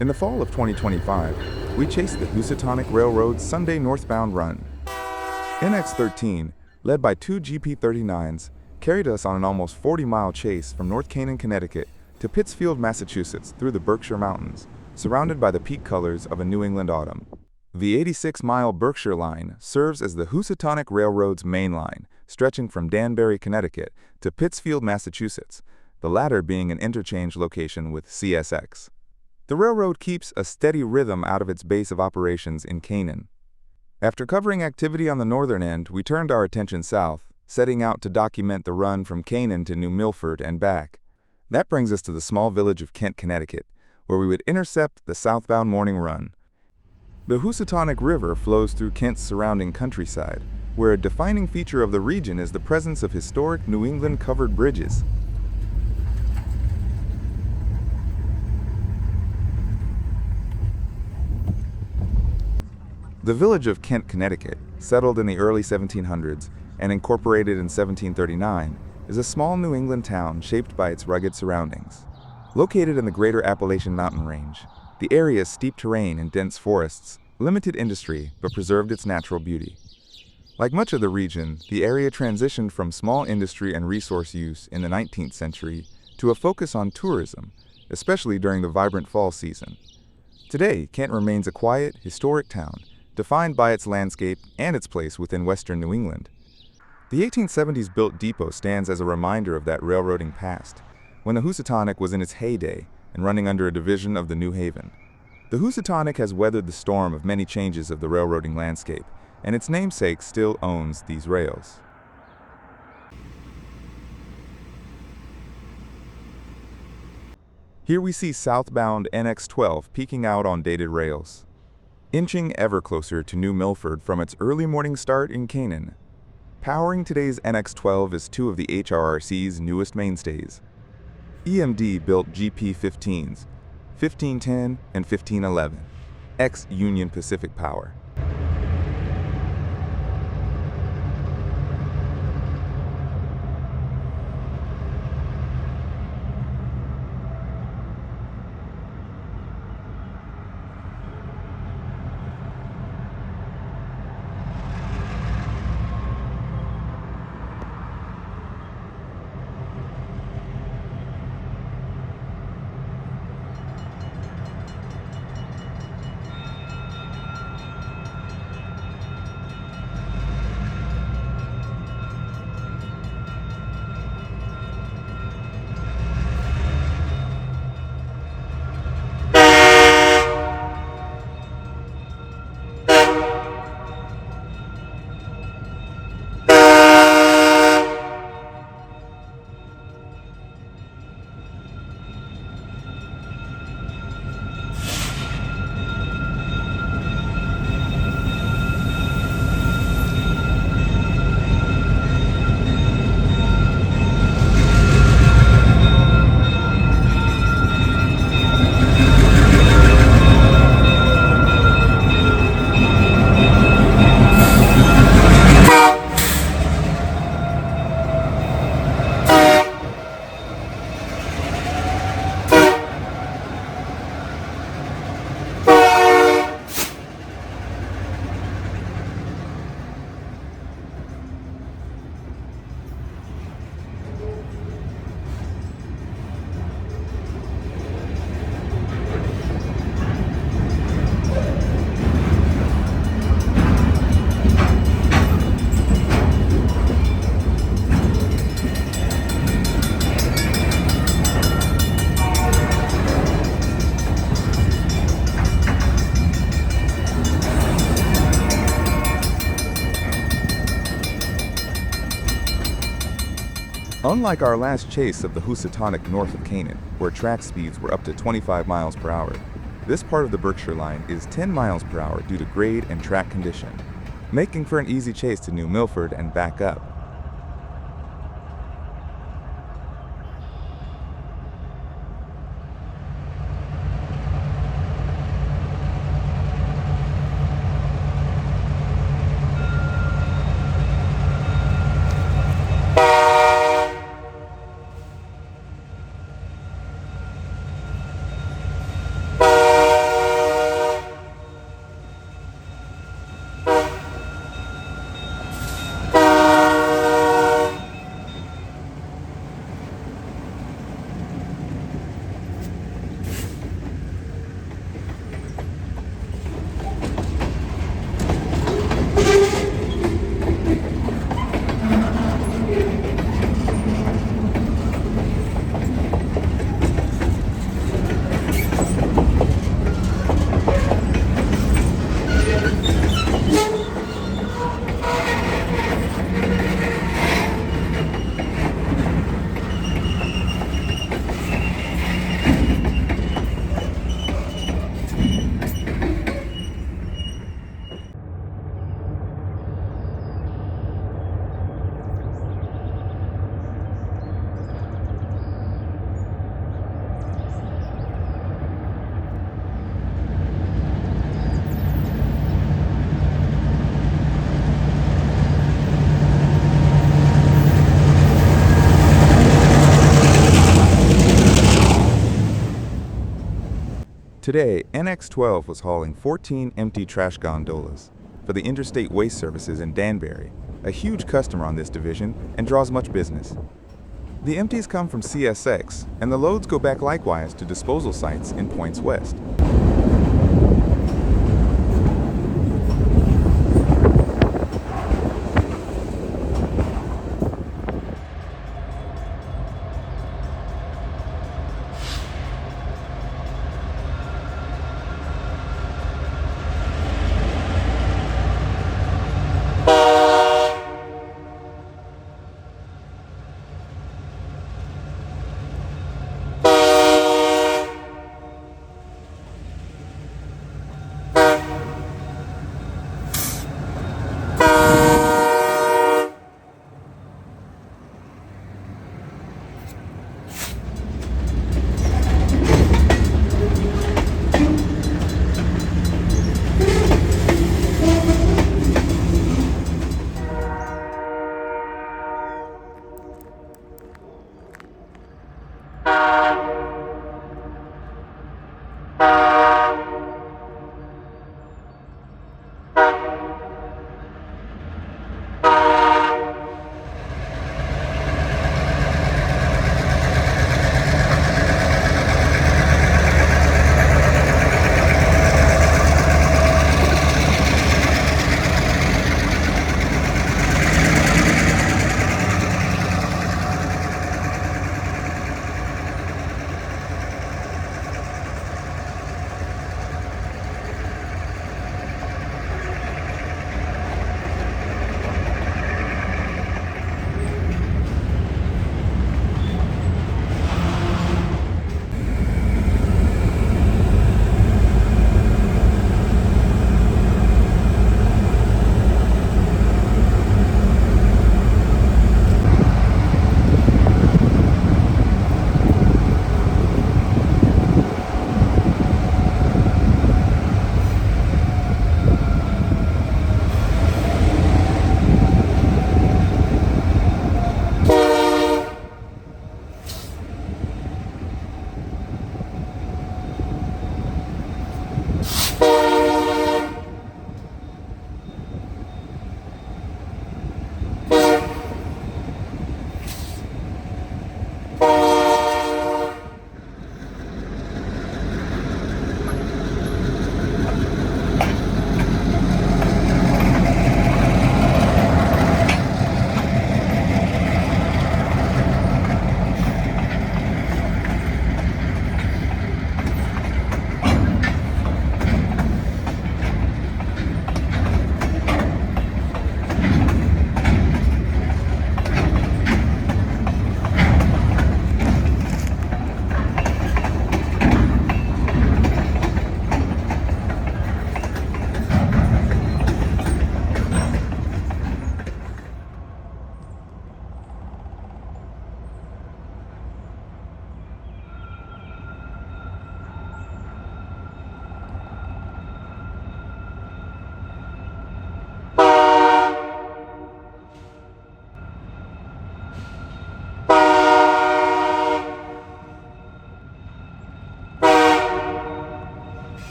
In the fall of 2025, we chased the Housatonic Railroad's Sunday northbound run. NX13, led by two GP39s, carried us on an almost 40-mile chase from North Canaan, Connecticut to Pittsfield, Massachusetts through the Berkshire Mountains, surrounded by the peak colors of a New England autumn. The 86-mile Berkshire line serves as the Housatonic Railroad's main line, stretching from Danbury, Connecticut to Pittsfield, Massachusetts, the latter being an interchange location with CSX. The railroad keeps a steady rhythm out of its base of operations in Canaan. After covering activity on the northern end, we turned our attention south, setting out to document the run from Canaan to New Milford and back. That brings us to the small village of Kent, Connecticut, where we would intercept the southbound morning run. The Housatonic River flows through Kent's surrounding countryside, where a defining feature of the region is the presence of historic New England covered bridges. The village of Kent, Connecticut, settled in the early 1700s and incorporated in 1739, is a small New England town shaped by its rugged surroundings. Located in the greater Appalachian mountain range, the area's steep terrain and dense forests limited industry but preserved its natural beauty. Like much of the region, the area transitioned from small industry and resource use in the 19th century to a focus on tourism, especially during the vibrant fall season. Today, Kent remains a quiet, historic town, defined by its landscape and its place within western New England. The 1870s built depot stands as a reminder of that railroading past, when the Housatonic was in its heyday and running under a division of the New Haven. The Housatonic has weathered the storm of many changes of the railroading landscape, and its namesake still owns these rails. Here we see southbound NX12 peeking out on dated rails, inching ever closer to New Milford from its early morning start in Canaan. Powering today's NX12 is two of the HRRC's newest mainstays. EMD built GP15s, 1510 and 1511, ex-Union Pacific Power. Unlike our last chase of the Housatonic north of Canaan, where track speeds were up to 25 miles per hour, this part of the Berkshire line is 10 miles per hour due to grade and track condition, making for an easy chase to New Milford and back up. Today, NX12 was hauling 14 empty trash gondolas for the Interstate Waste Services in Danbury, a huge customer on this division and draws much business. The empties come from CSX, and the loads go back likewise to disposal sites in points west.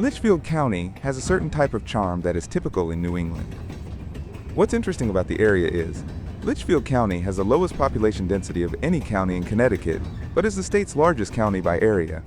Litchfield County has a certain type of charm that is typical in New England. What's interesting about the area is, Litchfield County has the lowest population density of any county in Connecticut, but is the state's largest county by area.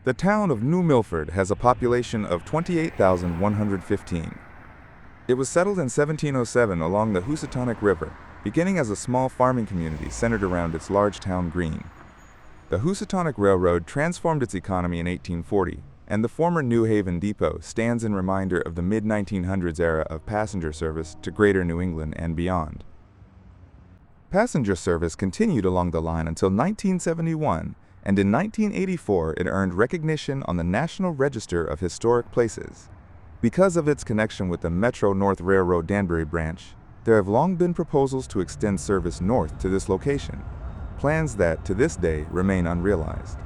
The town of New Milford has a population of 28,115. It was settled in 1707 along the Housatonic River, beginning as a small farming community centered around its large town green. The Housatonic Railroad transformed its economy in 1840, and the former New Haven Depot stands in reminder of the mid-1900s era of passenger service to Greater New England and beyond. Passenger service continued along the line until 1971, and in 1984 it earned recognition on the National Register of Historic Places. Because of its connection with the Metro-North Railroad Danbury branch, there have long been proposals to extend service north to this location, plans that, to this day, remain unrealized.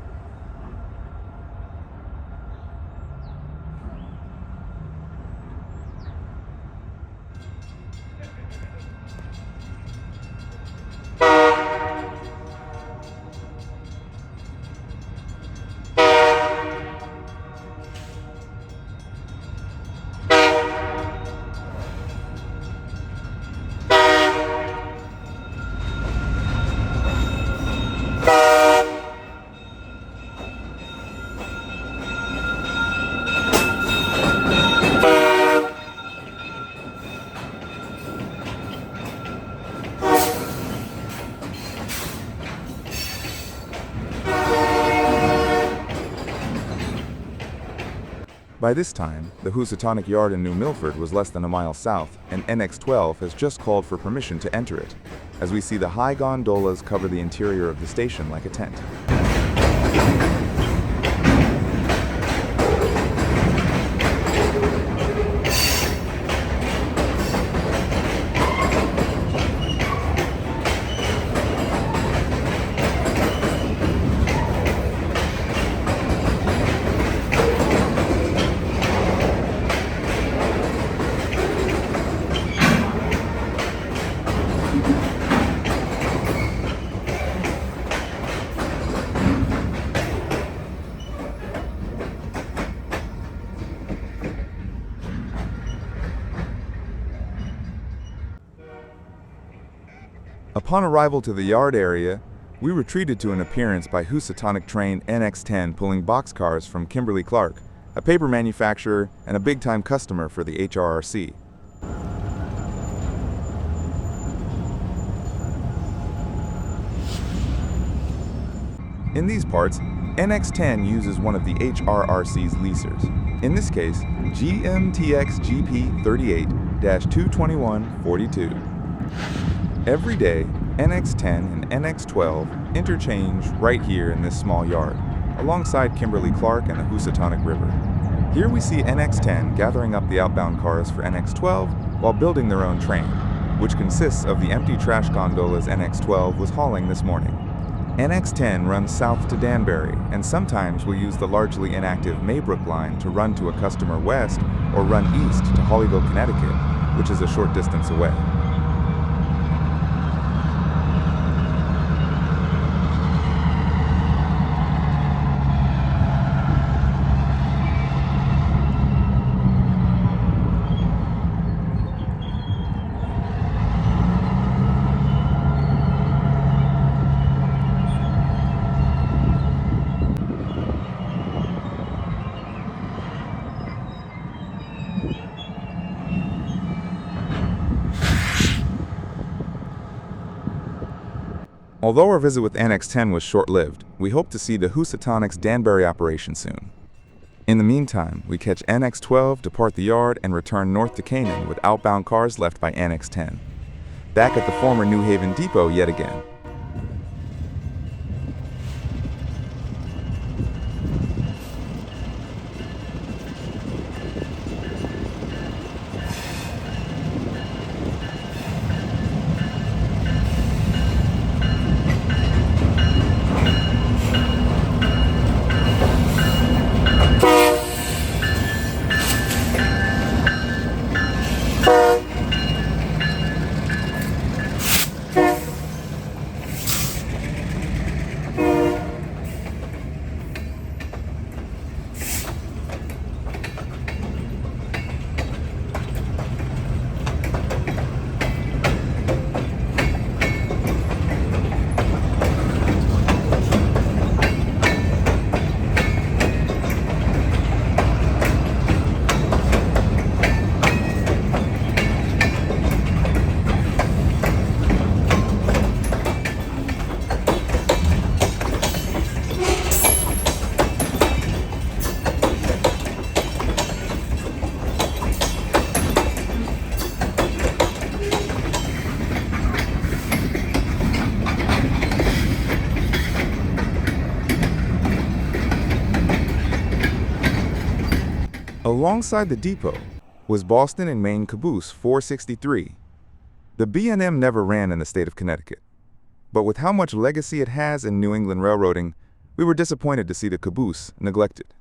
By this time, the Housatonic Yard in New Milford was less than a mile south, and NX12 has just called for permission to enter it, as we see the high gondolas cover the interior of the station like a tent. Upon arrival to the yard area, we were treated to an appearance by Housatonic train NX10 pulling boxcars from Kimberly Clark, a paper manufacturer and a big-time customer for the HRRC. In these parts, NX10 uses one of the HRRC's leasers, in this case, GMTX GP38-2 Every day, NX10 and NX12 interchange right here in this small yard, alongside Kimberly Clark and the Housatonic River. Here we see NX10 gathering up the outbound cars for NX12 while building their own train, which consists of the empty trash gondolas NX12 was hauling this morning. NX10 runs south to Danbury, and sometimes will use the largely inactive Maybrook line to run to a customer west or run east to Hollyville, Connecticut, which is a short distance away. Although our visit with NX10 was short-lived, we hope to see the Housatonic's Danbury operation soon. In the meantime, we catch NX12, depart the yard, and return north to Canaan with outbound cars left by NX10. Back at the former New Haven Depot yet again. Alongside the depot was Boston and Maine Caboose 463. The B&M never ran in the state of Connecticut, but with how much legacy it has in New England railroading, we were disappointed to see the caboose neglected.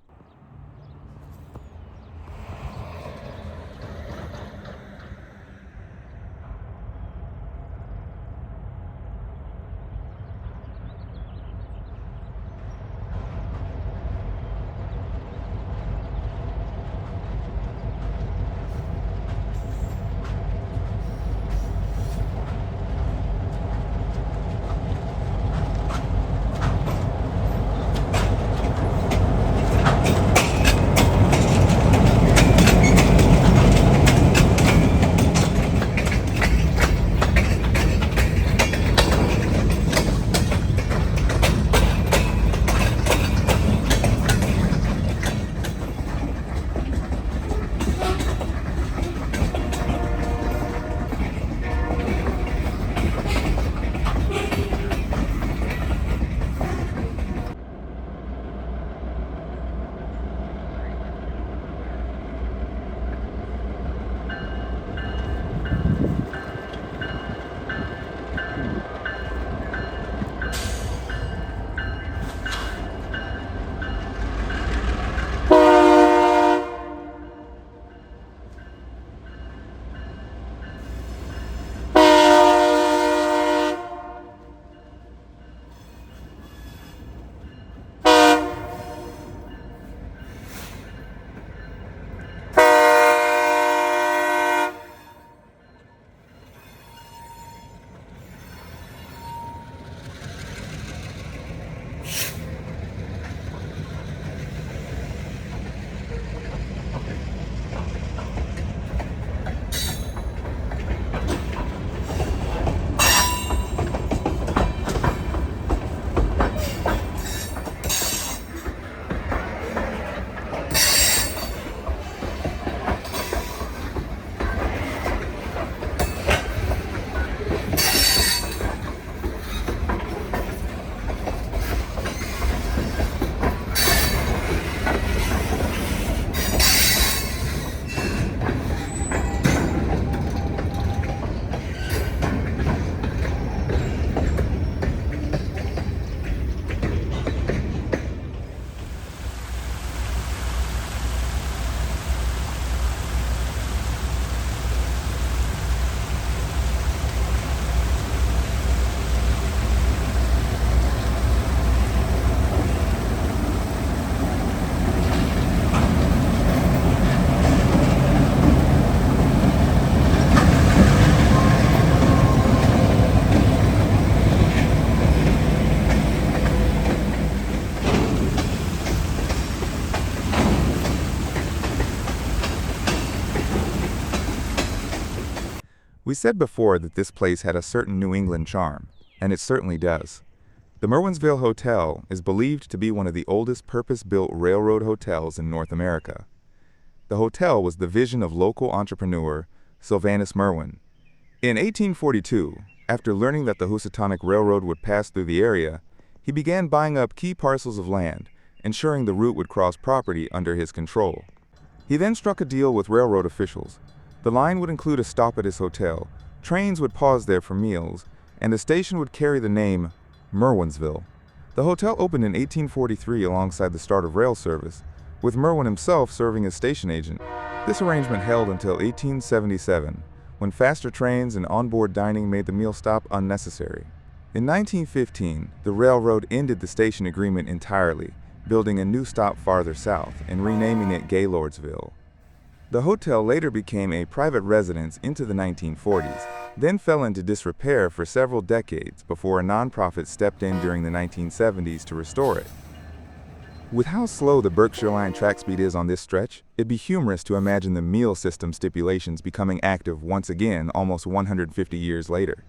We said before that this place had a certain New England charm, and it certainly does. The Merwinsville Hotel is believed to be one of the oldest purpose-built railroad hotels in North America. The hotel was the vision of local entrepreneur Sylvanus Merwin. In 1842, after learning that the Housatonic Railroad would pass through the area, he began buying up key parcels of land, ensuring the route would cross property under his control. He then struck a deal with railroad officials. The line would include a stop at his hotel, trains would pause there for meals, and the station would carry the name Merwinsville. The hotel opened in 1843 alongside the start of rail service, with Merwin himself serving as station agent. This arrangement held until 1877, when faster trains and onboard dining made the meal stop unnecessary. In 1915, the railroad ended the station agreement entirely, building a new stop farther south and renaming it Gaylordsville. The hotel later became a private residence into the 1940s, then fell into disrepair for several decades before a nonprofit stepped in during the 1970s to restore it. With how slow the Berkshire Line track speed is on this stretch, it'd be humorous to imagine the meal system stipulations becoming active once again almost 150 years later.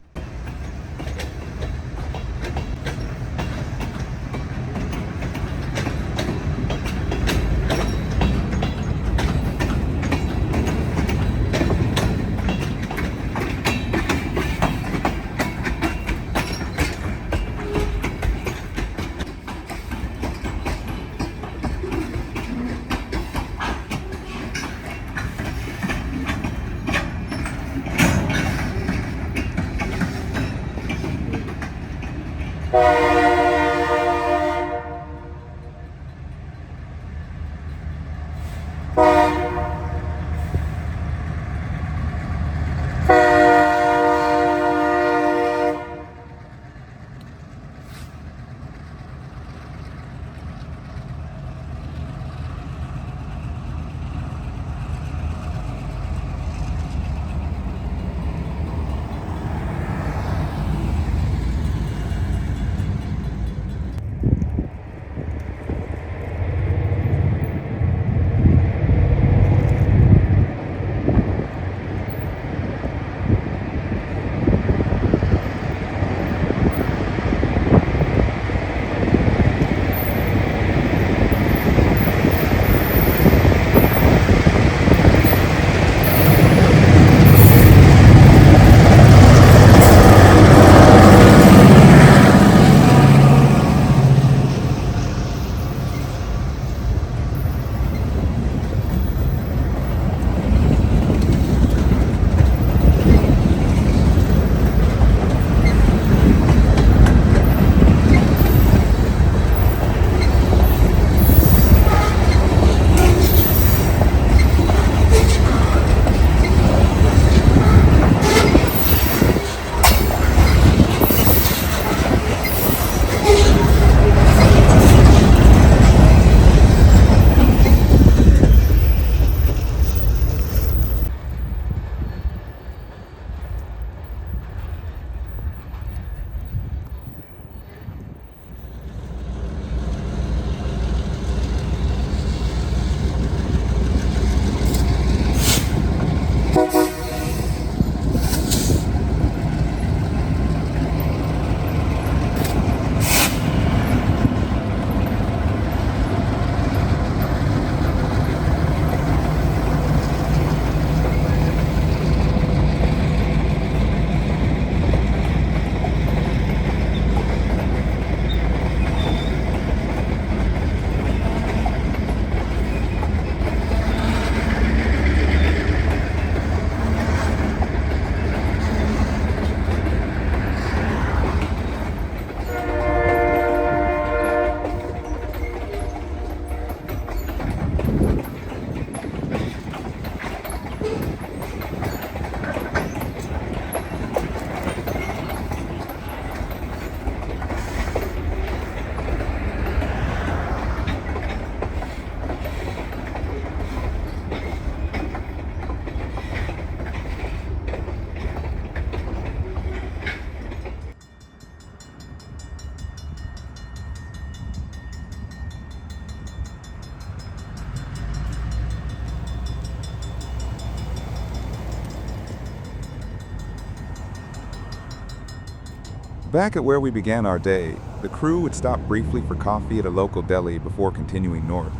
Back at where we began our day, the crew would stop briefly for coffee at a local deli before continuing north.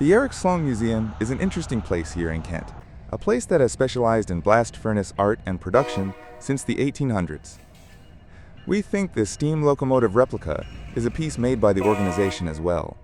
The Eric Sloan Museum is an interesting place here in Kent, a place that has specialized in blast furnace art and production since the 1800s. We think this steam locomotive replica is a piece made by the organization as well.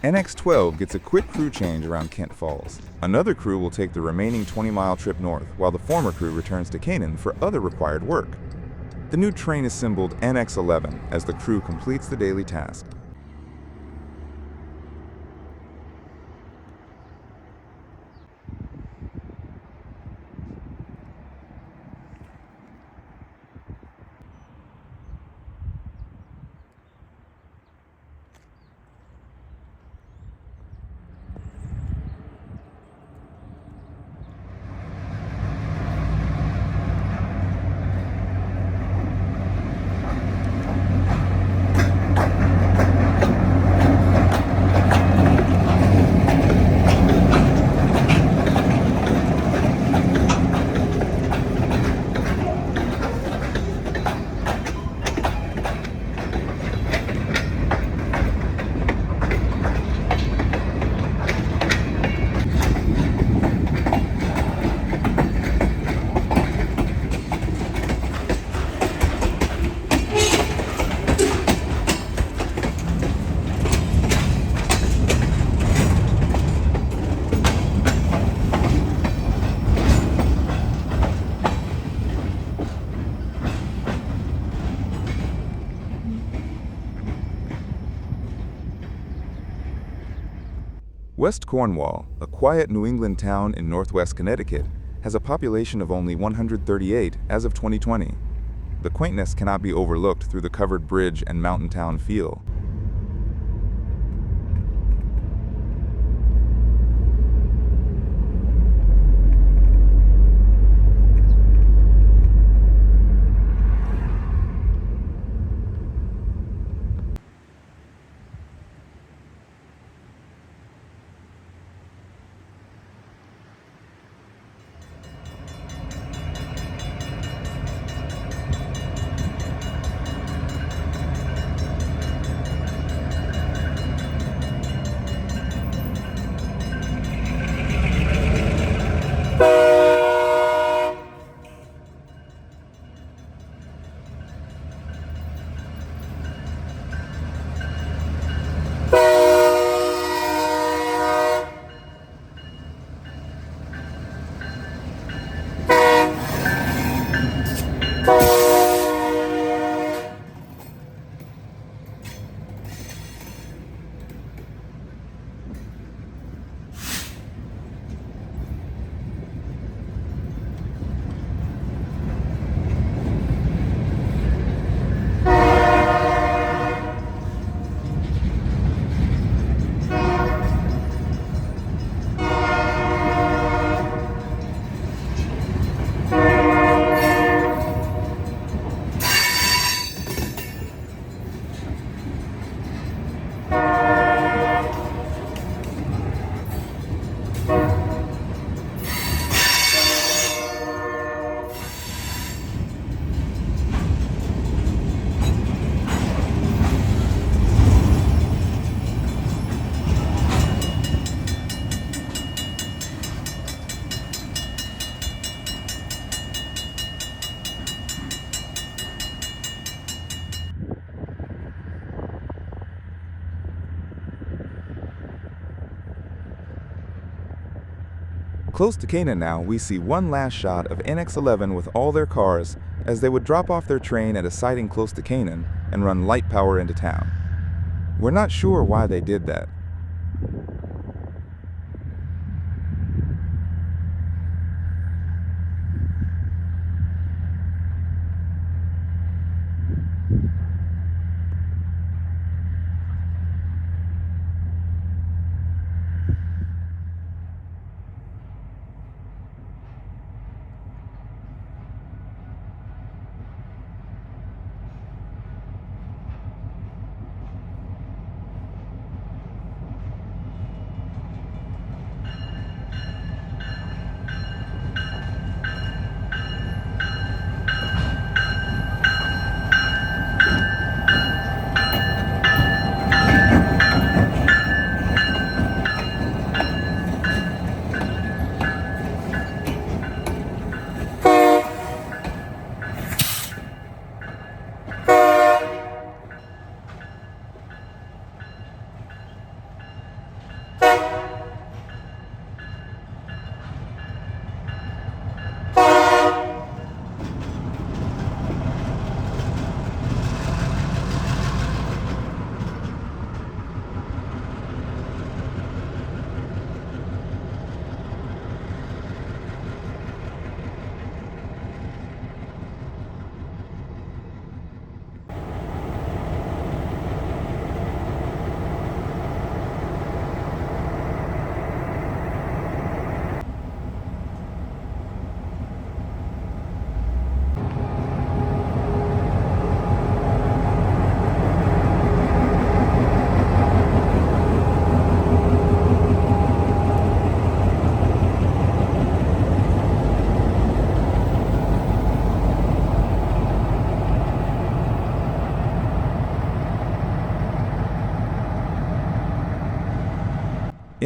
NX12 gets a quick crew change around Kent Falls. Another crew will take the remaining 20-mile trip north, while the former crew returns to Canaan for other required work. The new train is symboled NX11 as the crew completes the daily task. West Cornwall, a quiet New England town in northwest Connecticut, has a population of only 138 as of 2020. The quaintness cannot be overlooked through the covered bridge and mountain town feel. Close to Canaan now, we see one last shot of NX11 with all their cars as they would drop off their train at a siding close to Canaan and run light power into town. We're not sure why they did that.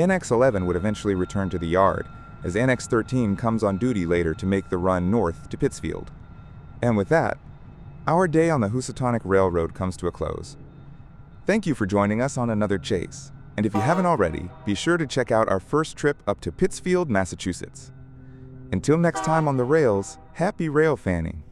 NX11 would eventually return to the yard, as NX13 comes on duty later to make the run north to Pittsfield. And with that, our day on the Housatonic Railroad comes to a close. Thank you for joining us on another chase, and if you haven't already, be sure to check out our first trip up to Pittsfield, Massachusetts. Until next time on the rails, happy rail fanning!